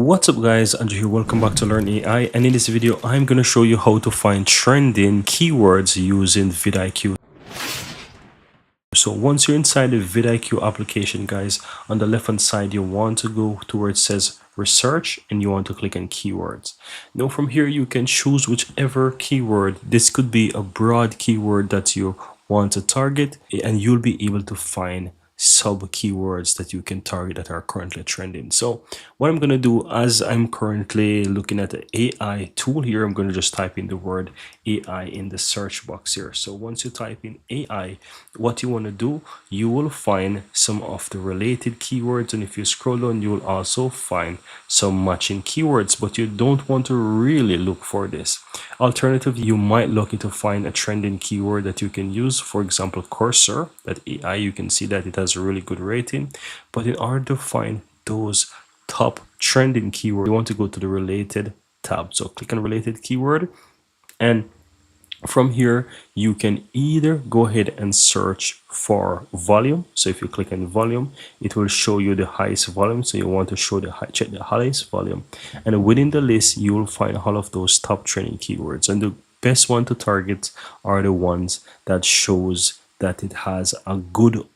What's up guys, Andrew here, welcome back to Learn AI, and in this video I'm going to show you how to find trending keywords using VidIQ. So once you're inside the VidIQ application guys, on the left hand side you want to go to where it says research and you want to click on keywords. Now from here you can choose whichever keyword. This could be a broad keyword that you want to target, and you'll be able to find sub keywords that you can target that are currently trending. So what I'm going to do, as I'm currently looking at the AI tool here, I'm going to just type in the word AI in the search box here. So once you type in AI, what you want to do, you will find some of the related keywords, and if you scroll down you will also find some matching keywords, but you don't want to really look for this. Alternatively, you might look to find a trending keyword that you can use. For example, cursor, that AI, you can see that it has a really good rating, but in order to find those top trending keywords, you want to go to the related tab. So click on related keyword, and from here you can either go ahead and search for volume. So if you click on volume, it will show you the highest volume, so you want to show check the highest volume, and within the list you will find all of those top trending keywords, and the best one to target are the ones that shows that it has a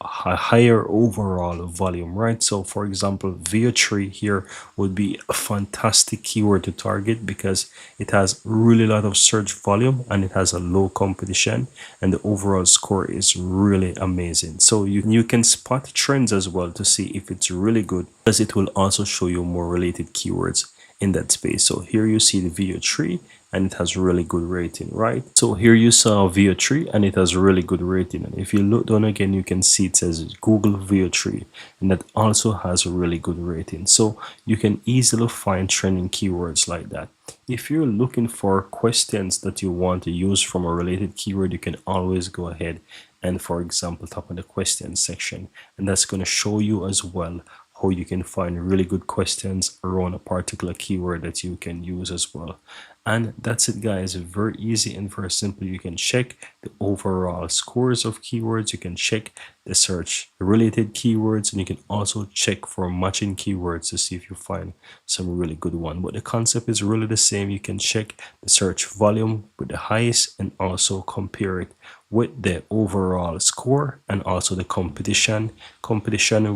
higher overall volume, right? So for example, VO3 here would be a fantastic keyword to target because it has really a lot of search volume and it has a low competition, and the overall score is really amazing. So you can spot trends as well to see if it's really good, because it will also show you more related keywords in that space. So here you see the VO3 and it has really good rating, right? So here you saw VO3 and it has really good rating, and if you look down again you can see it says Google VO3, and that also has a really good rating. So you can easily find trending keywords like that. If you're looking for questions that you want to use from a related keyword, you can always go ahead and, for example, tap on the questions section, and that's going to show you as well how you can find really good questions around a particular keyword that you can use as well. And that's it guys, very easy and very simple. You can check the overall scores of keywords, you can check the search related keywords, and you can also check for matching keywords to see if you find some really good one. But the concept is really the same. You can check the search volume with the highest and also compare it with the overall score, and also the competition,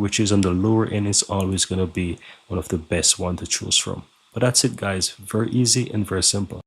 which is on the lower end, is always going to be one of the best one to choose from. But that's it guys, very easy and very simple.